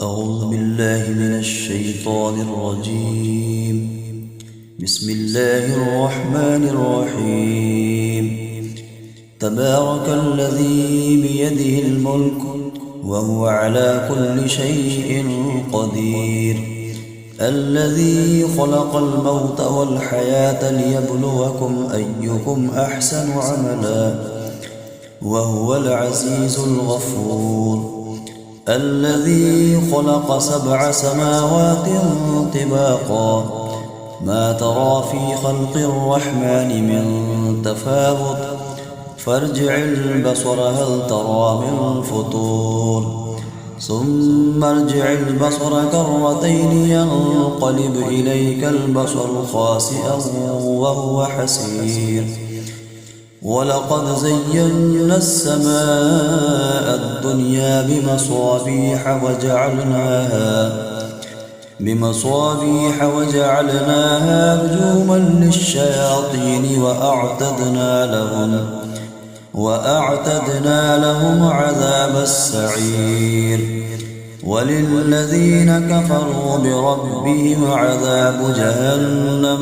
أعوذ بالله من الشيطان الرجيم. بسم الله الرحمن الرحيم. تبارك الذي بيده الملك وهو على كل شيء قدير، الذي خلق الموت والحياة ليبلوكم أيكم أحسن عملا وهو العزيز الغفور، الذي خلق 7 سماوات طباقا ما ترى في خلق الرحمن من تفاوت فارجع البصر هل ترى من فطور، ثم ارجع البصر كرتين ينقلب إليك البصر خاسئا وهو حسير، ولقد زينا السماء الدنيا بمصابيح وجعلناها رجوما للشياطين وأعتدنا لهم عذاب السعير، وللذين كفروا بربهم عذاب جهنم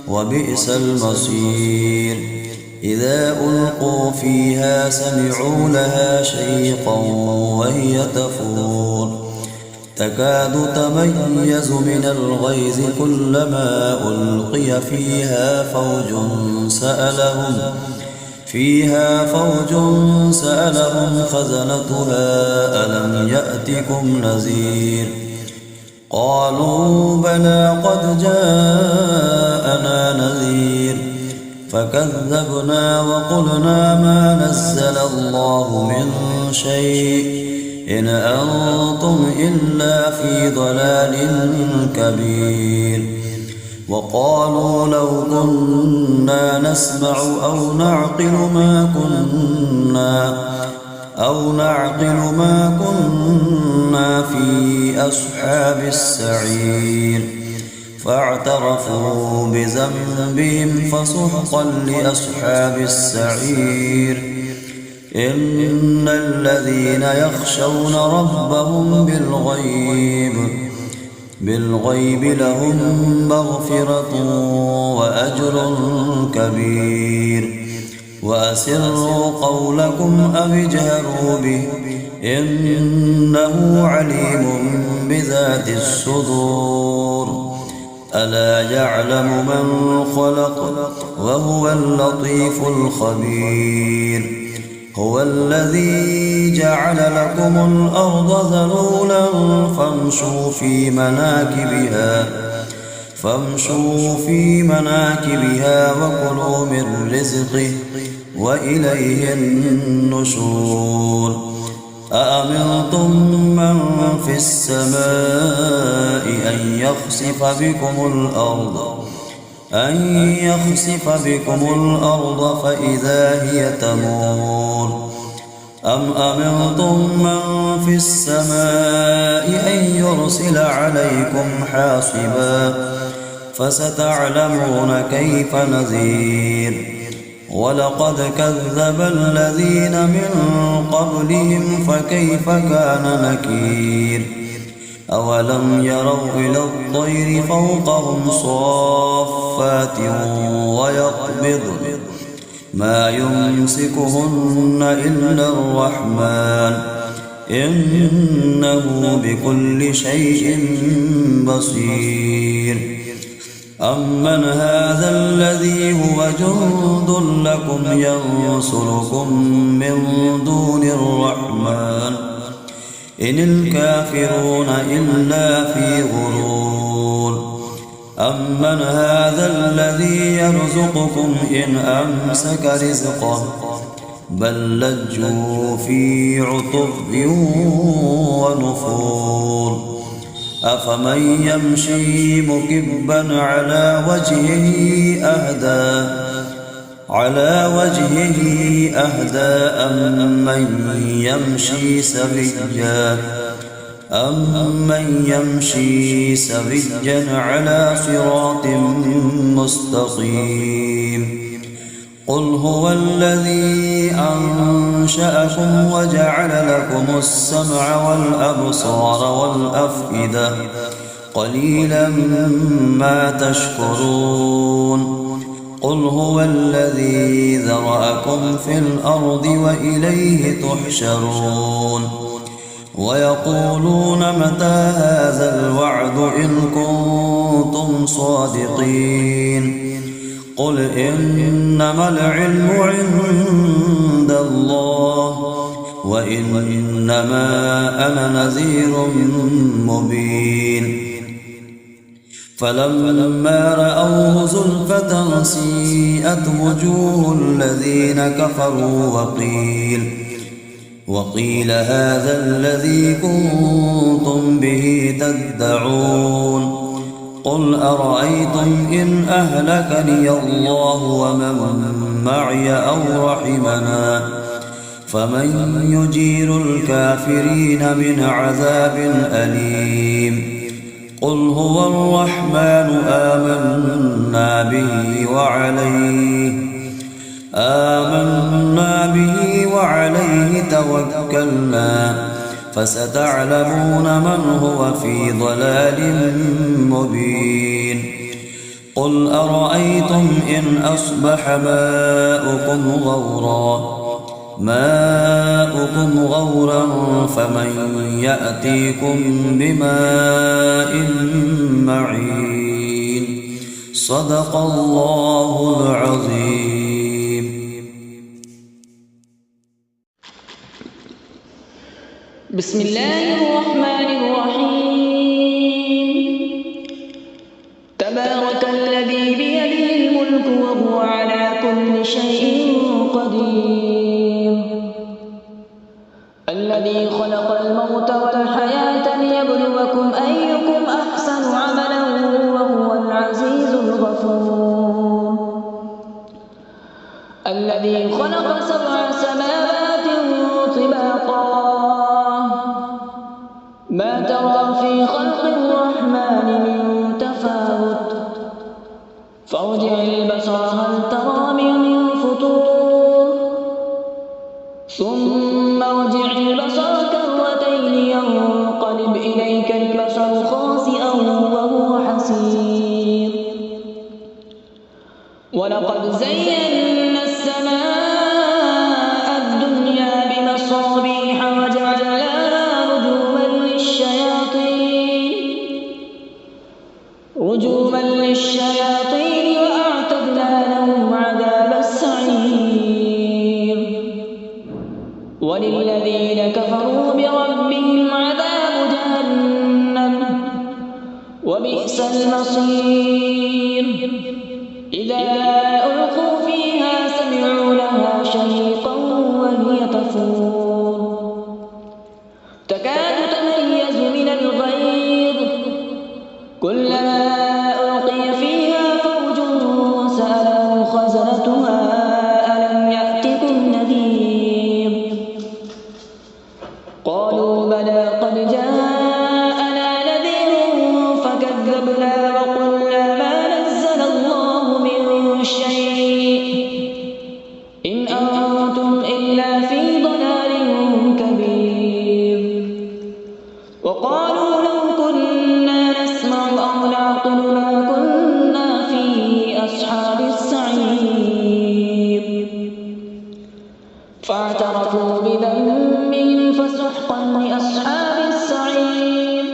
وبئس المصير. إذا ألقوا فيها سمعوا لها شيقا وهي تفور تكاد تميز من الغيظ كلما ألقي فيها فوج سألهم خزنتها ألم يأتكم نذير، قالوا بلى قد جاءنا نذير فكذبنا وقلنا ما نزل الله من شيء إن أنتم إلا في ضلال كبير، وقالوا لو كنا نسمع أو نعقل ما كنا في أصحاب السعير، فاعترفوا بذنبهم فسحقا لأصحاب السعير. إن الذين يخشون ربهم بالغيب لهم مغفرة وأجر كبير، وأسروا قولكم أو اجهروا به إنه عليم بذات الصدور، ألا يعلم من خلق وهو اللطيف الخبير. هو الذي جعل لكم الأرض ذلولا فامشوا في مناكبها وكلوا من رزقه وإليه النشور. أأمنتم من في السماء أن يخسف بكم الأرض فإذا هي تمور، أم أمنتم من في السماء أن يرسل عليكم حاصبا فستعلمون كيف نذير. ولقد كذب الذين من قبلهم فكيف كان نكير. أولم يروا إلى الطير فوقهم صافات ويقبضن ما يمسكهن إلا الرحمن إنه بكل شيء بصير. أمن هذا الذي هو جند لكم ينصركم من دون الرحمن إن الكافرون إلا في غرور. أمن هذا الذي يرزقكم إن أمسك رزقه بل لجوا في عتب ونفور. أفمن يمشي مكبا على وجهه أهدى أمن يمشي سويا على صراط مستقيم. قل هو الذي أنشأكم وجعل لكم السمع والأبصار والأفئدة قليلا ما تشكرون قل هو الذي ذرأكم في الأرض وإليه تحشرون ويقولون متى هذا الوعد إن كنتم صادقين قل إنما العلم عند الله وإنما أنا نذير مبين فلما رأوه زلفة سيئت وجوه الذين كفروا وقيل هذا الذي كنتم به تدعون قل أرأيتم إن أهلكني الله ومن معي أو رحمنا فمن يجير الكافرين من عذاب أليم قل هو الرحمن آمنا به وعليه توكلنا فستعلمون من هو في ضلال مبين قل أرأيتم إن أصبح ماؤكم غورا فمن يأتيكم بماء معين صدق الله العظيم. بسم الله الرحمن الرحيم. تبارك الذي بيده الملك وهو على كل شيء قدير الذي خلق الموت والحياة ليبلوكم أيكم أحسن عملا وهو العزيز الغفور الذي خلق 7 سماوات طباقا ما ترى في خلق الرحمن من تفاوت فارجع البصر هل ترى من فطور ثم ارجع البصر كرتين ينقلب إليك البصر خاسئا وهو حسير ولقد زينا السماء الدنيا بمصابيح وجعلناها رجوما للشياطين وأعتدنا لهم عذاب السعير وللذين كفروا بربهم عذاب جهنم وبئس المصير إذا ألقوا فيها سمعوا لها شهيقا وهي تفور تكاد تميز من الغيظ كلما ألقي فيها فوج سألهم خزنتها ألم يأتكم نذير قالوا بلى قد جاءنا نذير فكذبنا وقلنا ما نزل الله من شيء إن أنتم إلا في ضلال كبير وقالوا لو كنا نسمع أو نعقل ما كنا في أصحاب السعير فاعترفوا بذنبهم فسحقا لأصحاب السعير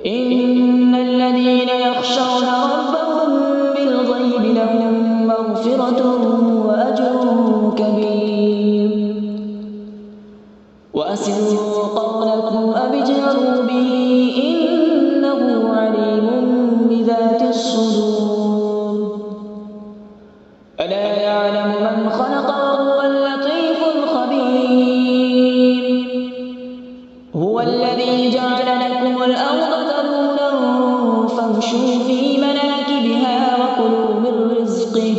إن الذين يخشون ربهم بالغيب لهم مغفرة وأجر كبير وأسروا قولكم أو اجهروا به إنه عليم بذات الصدور ألا يعلم من خلق وهو اللطيف الخبير هو الذي جعل لكم الأرض ذلولا فامشوا في مناكبها وكلوا من رزقه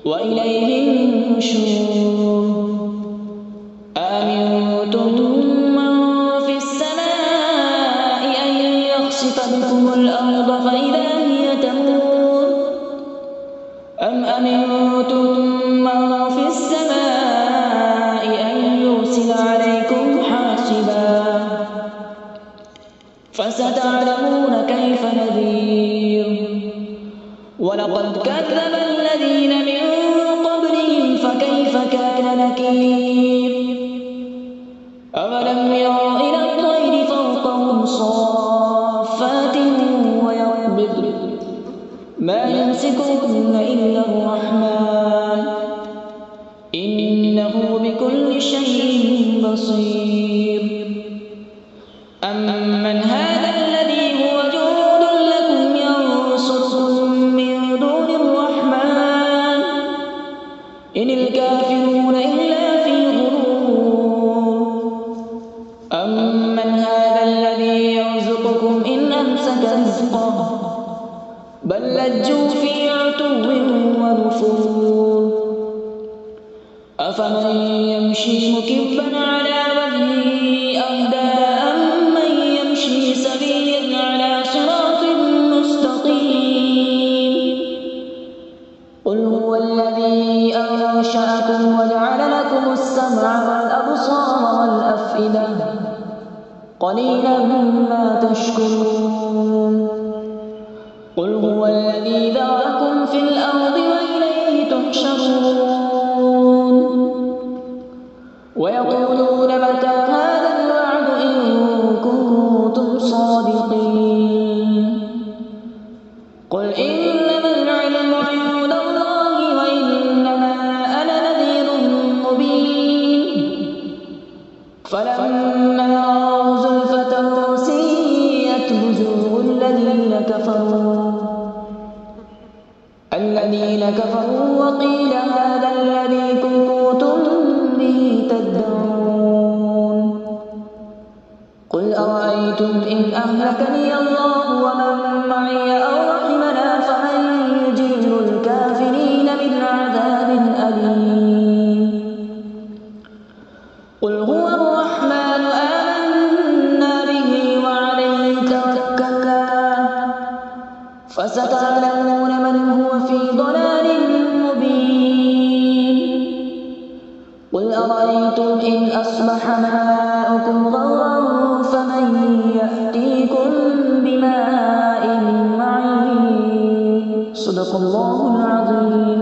وإليه النشور أأمنتم من في السماء أن يخسف بكم الأرض فإذا هي تمور أم أمنتم فستعلمون كيف نذير. ولقد كذب الذين من قبلهم فكيف كان نكير. أولم يروا إلى الطير فوقهم صافات ويقبض ما يمسكهن إلا الرحمن إنه بكل شيء بصير. أمن هذا الذي هو جند لكم ينصركم من دون الرحمن إن الكافرون إلا في غرور. أمن هذا الذي يرزقكم إن أمسك رزقه بل لجوا في عتو ونفور. أفمن يمشي مكبا على وجهه أهدى أمن يمشي سويا على صراط مستقيم. قل هو الذي أنشأكم وجعل لكم السمع والأبصار والأفئدة قليلا ما تشكرون. قل هو الذي ذرأكم في الأرض وإليه تحشرون. ويقولون متى هذا الوعد إن كنتم صادقين. قل إنما العلم عند الله وإنما أنا نذير مبين. فلما رأوا زلفة سيئت وجوه الذين كفروا وقيل هذا الذي كنتم به تدعون. قل أرأيتم إن أهلكني الله ومن معي أو رحمنا فمن يجير الكافرين من عذاب أليم. قل هو الرحمن آمنا به وعليه توكلنا فستعلمون من هو في ضلال مبين. قل أرأيتم إن أصبح ماؤكم غورا فمن يأتيكم بماء معين. صدق الله العظيم.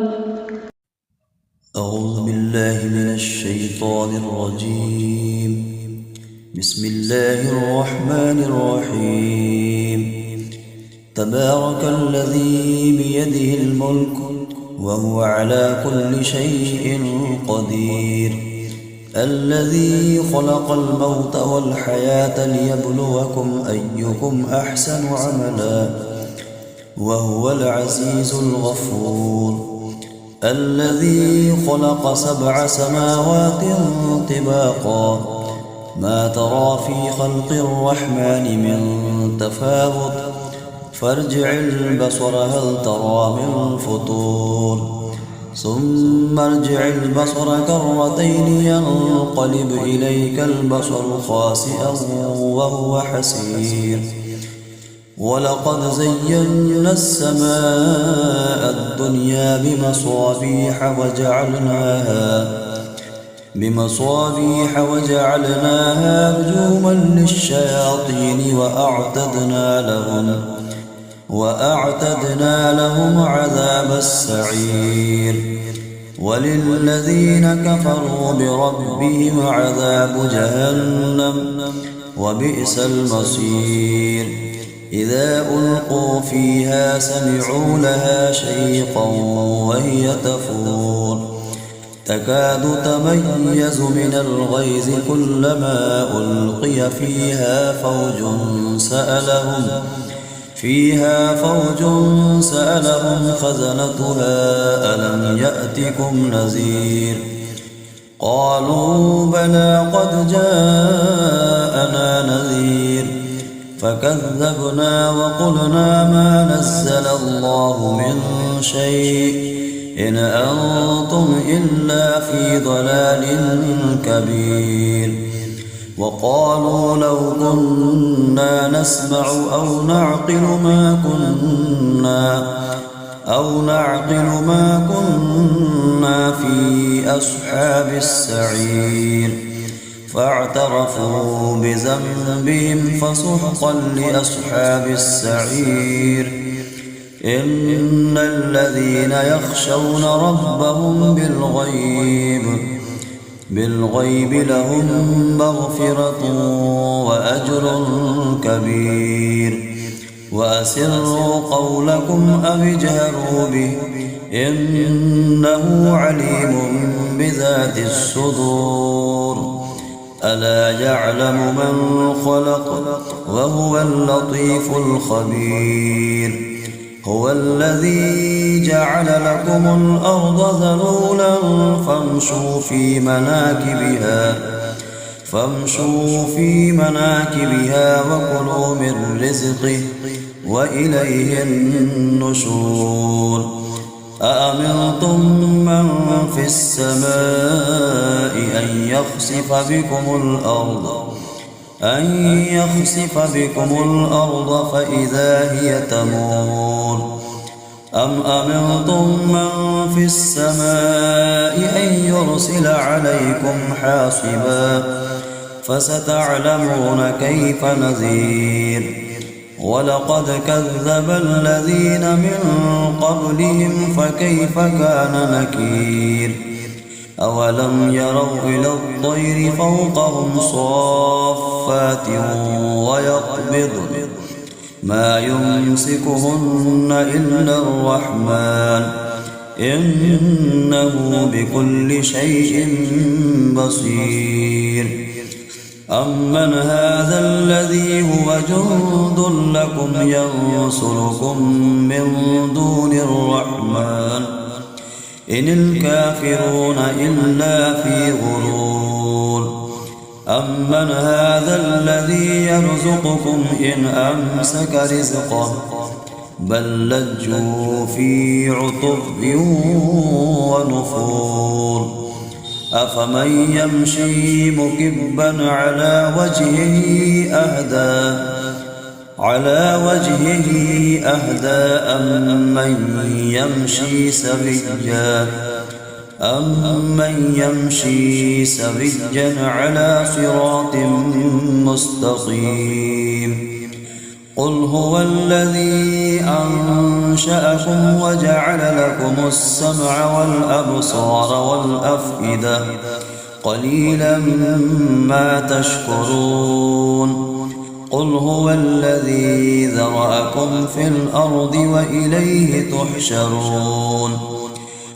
أعوذ بالله من الشيطان الرجيم. بسم الله الرحمن الرحيم. تبارك الذي بيده الملك وهو على كل شيء قدير. الذي خلق الموت والحياة ليبلوكم أيكم أحسن عملا وهو العزيز الغفور. الذي خلق 7 سماوات طباقا ما ترى في خلق الرحمن من تفاوت فارجع البصر هل ترى من فطور ثم ارجع البصر كرتين ينقلب إليك البصر خاسئا وهو حسير. ولقد زينا السماء الدنيا بمصابيح وجعلناها رجوما للشياطين وأعتدنا لهم عذاب السعير. وللذين كفروا بربهم عذاب جهنم وبئس المصير. إذا ألقوا فيها سمعوا لها شيقا وهي تفور تكاد تميز من الغيظ كلما ألقي فيها فوج سألهم خزنتها ألم يأتكم نذير. قالوا بلى قد جاءنا نذير فكذبنا وقلنا ما نزل الله من شيء إن أنتم إلا في ضلال كبير. وقالوا لو كنا نسمع أو نعقل ما كنا في أصحاب السعير. فاعترفوا بذنبهم فسحقا لأصحاب السعير. إن الذين يخشون ربهم بالغيب لهم مغفرة وأجر كبير. وأسروا قولكم أو اجهروا به إنه عليم بذات الصدور. ألا يعلم من خلق وهو اللطيف الخبير. هو الذي جعل لكم الأرض ذلولا فامشوا في مناكبها وكلوا من رزقه وإليه النشور. أأمنتم من في السماء أن يخسف بكم الأرض فإذا هي تمور. أم أمنتم من في السماء أن يرسل عليكم حاصبا فستعلمون كيف نذير. ولقد كذب الذين من قبلهم فكيف كان نكير. أولم يروا إلى الطير فوقهم صافات ويقبضن ما يمسكهن إلا الرحمن إنه بكل شيء بصير. أمن هذا الذي هو جند لكم ينصركم من دون الرحمن إن الكافرون إلا في غرور. أمن هذا الذي يرزقكم إن أمسك رزقه بل لجوا في عتب ونفور. أفمن يمشي مكبا على وجهه أهدى أمن يمشي سويا على صراط مستقيم. قل هو الذي أنشأكم وجعل لكم السمع والأبصار والأفئدة قليلا ما تشكرون. قل هو الذي ذرأكم في الأرض وإليه تحشرون.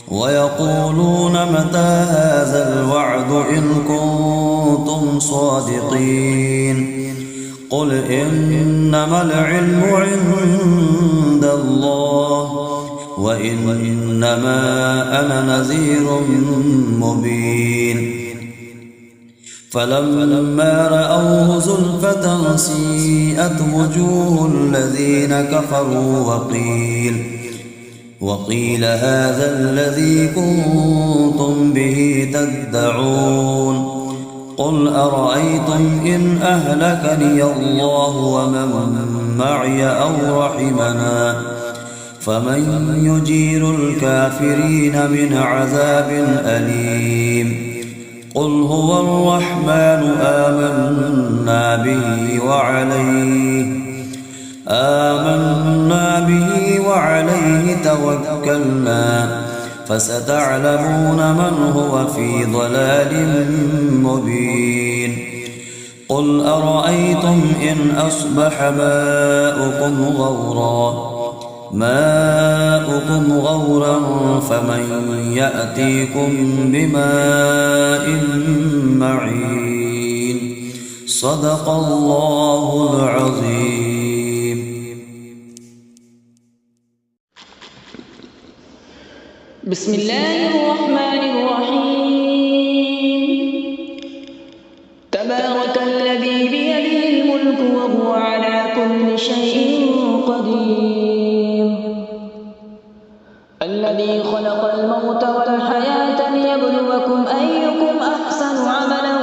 ويقولون متى هذا الوعد إن كنتم صادقين. قل إنما العلم عند الله وإنما أنا نذير مبين. فلما رأوه زلفة سيئت وجوه الذين كفروا وقيل هذا الذي كنتم به تدعون. قل أرأيتم إن أهلكني الله ومن معي أو رحمنا فمن يجير الكافرين من عذاب أليم. قل هو الرحمن آمنا به وعليه توكلنا فستعلمون من هو في ضلال مبين. قل أرأيتم إن أصبح ماؤكم غورا فمن يأتيكم بماء معين. صدق الله العظيم. بسم الله الرحمن الرحيم. تبارك الذي بيده الملك وهو على كل شيء قدير. الذي خلق الموت والحياة ليبلوكم أيكم أحسن عملا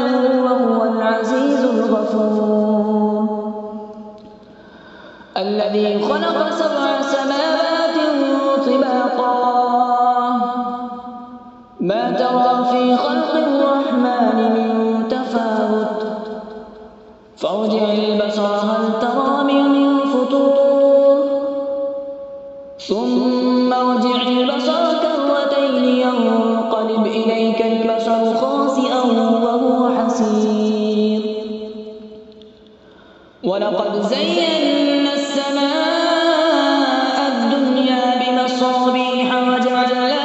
وهو العزيز الغفور. الذي خلق 7 سماوات طباقا ما ترى في خلق الرحمن من تفاوت فارجع البصر هل ترى من فطور ثم ارجع البصر كرتين ينقلب إليك البصر خاسئا وهو حسير ولقد زينا السماء الدنيا بمصابيح وجعلناها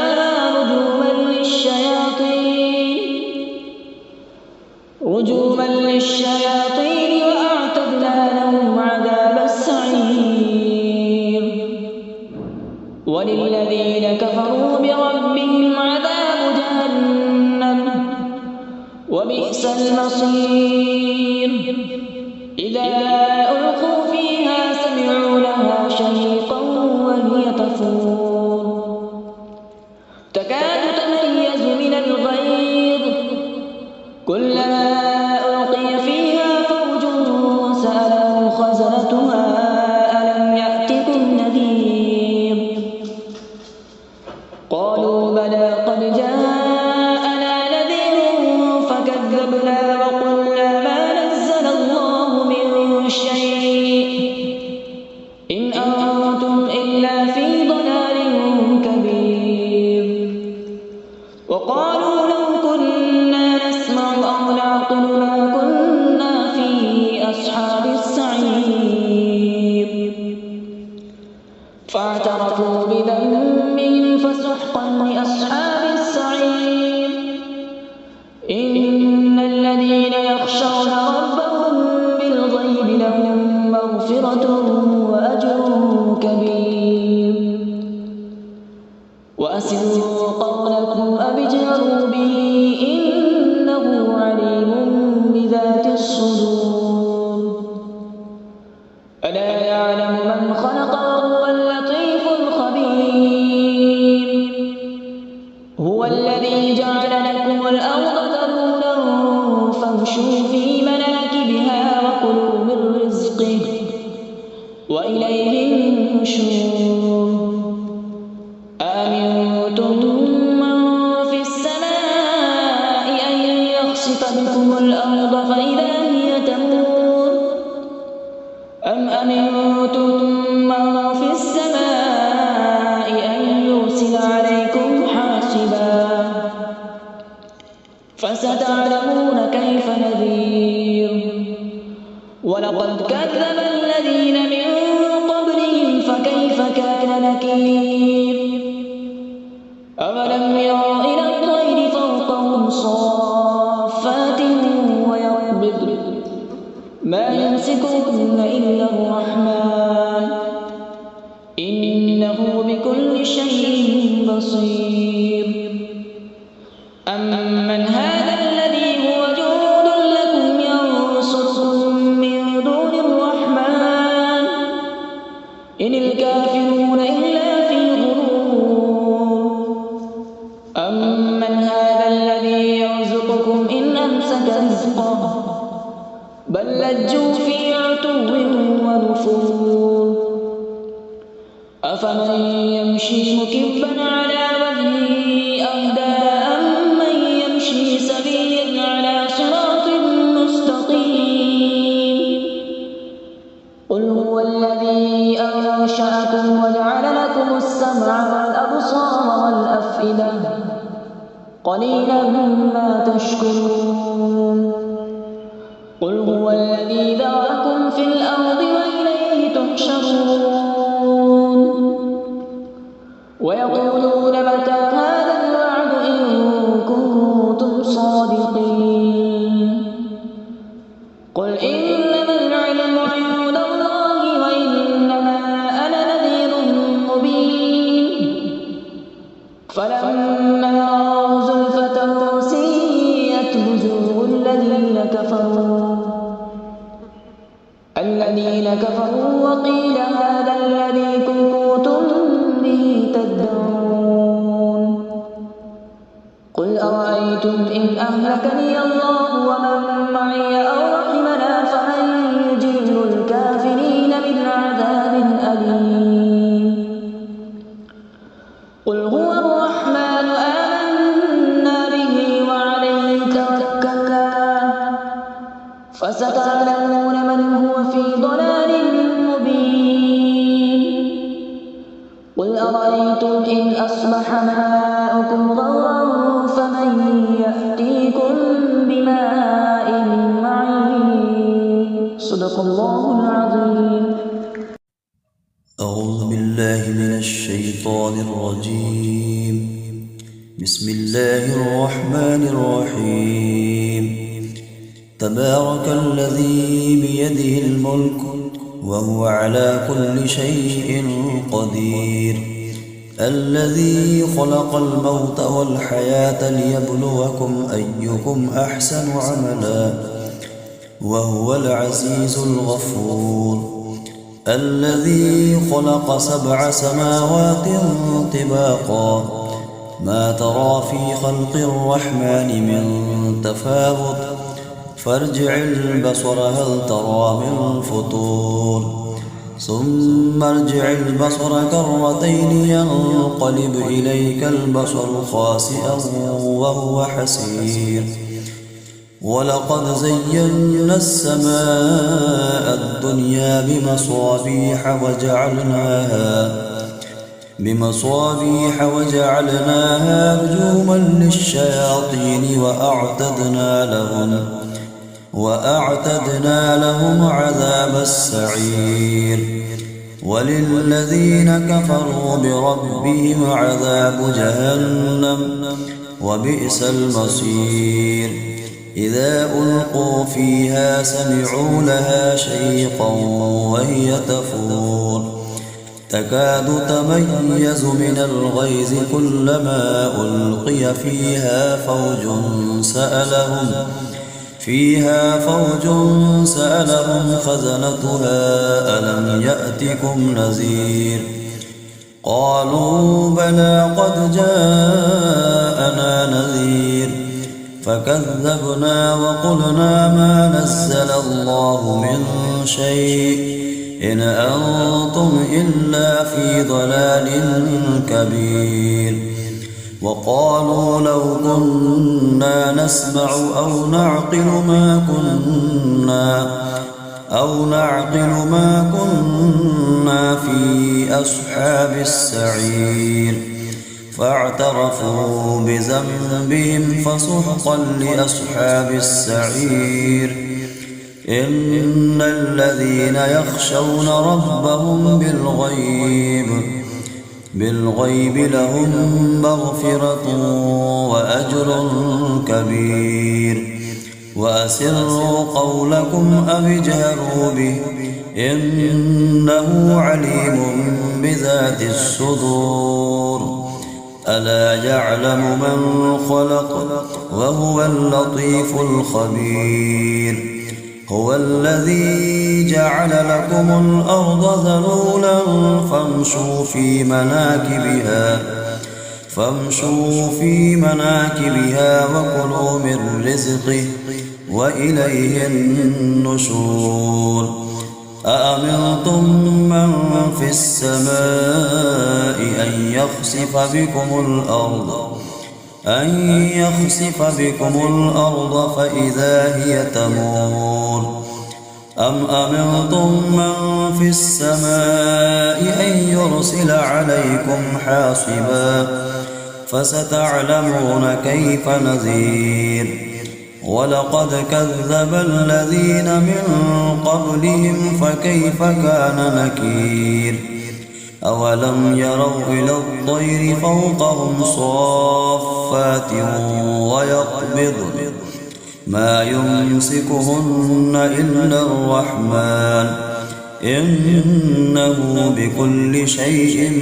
رجوما للشياطين وأعتدنا لهم عذاب السعير وللذين كفروا بربهم عذاب جهنم وبئس المصير إذا ألقوا فيها سمعوا لها شهيقا وهي تفور تكاد تميز من الغيظ كلما ألقي فيها فوج سألهم خزنتها ألم يأتكم نذير قالوا بلى قد جاءنا نذير فكذبنا وقلنا ما نزل الله من شيء إن أنتم إلا في ضلال كبير وقالوا لو كنا نسمع أو نعقل ما كنا في أصحاب السعير فاعترفوا بذنبهم فسحقا لأصحاب السعير إن الذين يخشون ربهم بالغيب لهم مغفرة وأجر كبير وأسروا قولكم أو اجهروا به إنه عليم بذات الصدور ألا يعلم من خلق وهو اللطيف الخبير هو الذي جعل لكم الأرض ذلولا فامشوا في مناكبها وكلوا من رزقه وإليه النشور أأمنتم من في السماء أن يخسف بكم الأرض فإذا هي تمور أم أمنتم من في السماء أن يرسل عليكم حاصبا فستعلمون كيف نذير ولقد كذب الذين من قبلهم فكيف كان نكير أولم يروا إلى الطير فوقهم صافات ويقبض ما يمسكهن إلا الرحمن إنه بكل شيء بصير أمن هذا الذي هو جند لكم ينصركم من دون الرحمن إن الكافرون إلا في غرور أمن هذا الذي يرزقكم إن أمسك رزقه بل لجوا في عتو ونفور أفمن يمشي مكبا على وجهه أهدى أمن يمشي سويا على صراط مستقيم قل هو الذي أنشأكم وجعل لكم السمع والأبصار والأفئدة قليلا ما تشكرون قل هو الذي ذرأكم في الأرض وإليه تحشرون ويقولون متى هذا الوعد إن كنتم صادقين قل إنما العلم عند الله وإنما أنا نذير مبين فلما رأوا زلفة سيئت وجوه الذين كفروا وقيل هذا الذي كنتم به تدعون قل أرأيتم إن أهلكني الله ومن معي أو رحمنا فمن يجير الكافرين من عذاب أليم قل هو الرحمن آمنا به وعليه توكلنا فستعلمون قل أرأيتم إن أصبح ماؤكم غورا فمن يأتيكم بماء معين. صدق الله العظيم. أعوذ بالله من الشيطان الرجيم. بسم الله الرحمن الرحيم. تبارك الذي بيده الملك وهو على كل شيء قدير، الذي خلق الموت والحياة ليبلوكم أيكم أحسن عملا وهو العزيز الغفور، الذي خلق 7 سماوات طباقا ما ترى في خلق الرحمن من تفاوت فارجع البصر هل ترى من فطور، ثم ارجع البصر كرتين ينقلب إليك البصر خاسئا وهو حسير، ولقد زينا السماء الدنيا بمصابيح وجعلناها رجوما للشياطين وأعتدنا لهم عذاب السعير، وللذين كفروا بربهم عذاب جهنم وبئس المصير. إذا ألقوا فيها سمعوا لها شيقا وهي تفور تكاد تميز من الغيظ كلما ألقي فيها فوج سألهم خزنتها ألم يأتكم نذير، قالوا بلى قد جاءنا نذير فكذبنا وقلنا ما نزل الله من شيء إن أنتم إلا في ضلال كبير، وقالوا لو كنا نسمع أو نعقل ما كنا في أصحاب السعير، فاعترفوا بذنبهم فسحقا لأصحاب السعير. إن الذين يخشون ربهم بالغيب لهم مغفرة وأجر كبير، وأسروا قولكم أو اجهروا به إنه عليم بذات الصدور، ألا يعلم من خلق وهو اللطيف الخبير. هو الذي جعل لكم الأرض ذلولا فامشوا في مناكبها وكلوا من رزقه وإليه النشور. أأمنتم من في السماء أن يخسف بكم الأرض فإذا هي تمور، أم أمنتم من في السماء أن يرسل عليكم حاصبا فستعلمون كيف نذير. ولقد كذب الذين من قبلهم فكيف كان نكير. أولم يروا إلى الطير فوقهم صافات ويقبضن ما يمسكهن إلا الرحمن إنه بكل شيء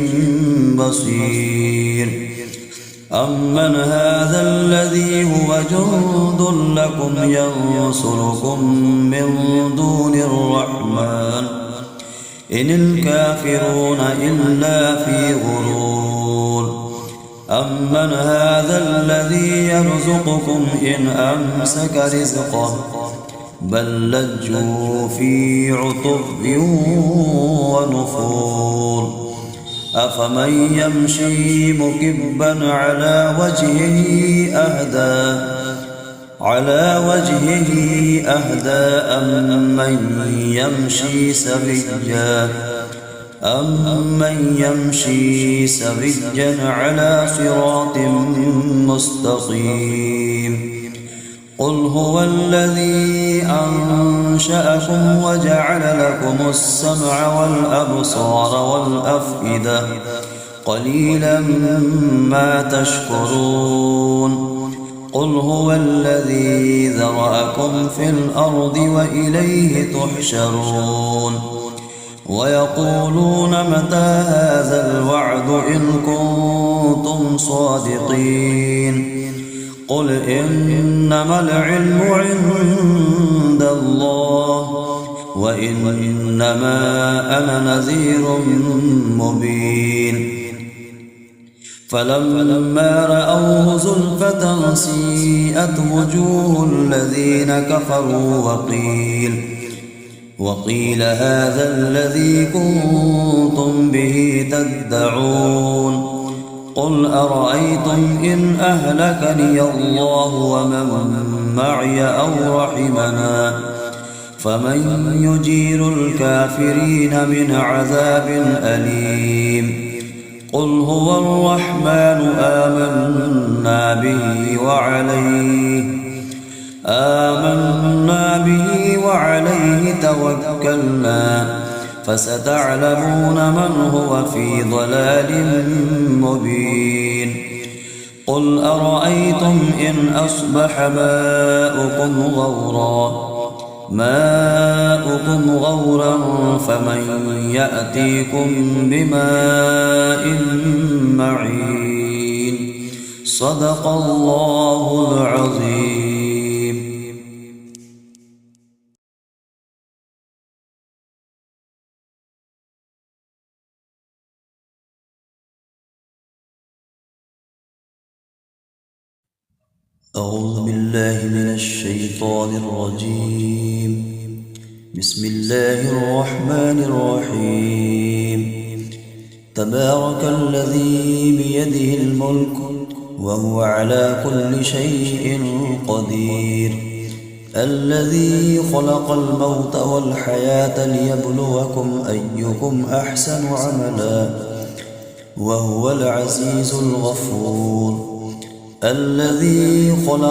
بصير. أمن هذا الذي هو جند لكم ينصركم من دون الرحمن إن الكافرون إلا في غرور. أمن هذا الذي يرزقكم إن أمسك رزقه بل لجوا في عتب ونفور. أفمن يمشي مكبا على وجهه أهدى أم من يمشي سويا أمن يمشي سويا على صراط مستقيم قل هو الذي أنشأكم وجعل لكم السمع والأبصار والأفئدة قليلا ما تشكرون قل هو الذي ذرأكم في الأرض وإليه تحشرون ويقولون متى هذا الوعد إن كنتم صادقين قل إنما العلم عند الله وإنما أنا نذير مبين فلما رأوه زلفة سيئت وجوه الذين كفروا وقيل هذا الذي كنتم به تدعون قل أرأيتم إن أهلكني الله ومن معي أو رحمنا فمن يجير الكافرين من عذاب أليم قل هو الرحمن آمنا به وعليه توكلنا فستعلمون من هو في ضلال مبين قل أرأيتم إن أصبح ماؤكم غورا فمن يأتيكم بماء معين صدق الله العظيم. أعوذ بالله من الشيطان الرجيم. بسم الله الرحمن الرحيم. تبارك الذي بيده الملك وهو على كل شيء قدير الذي خلق الموت والحياة ليبلوكم أيكم أحسن عملا وهو العزيز الغفور الذي خلق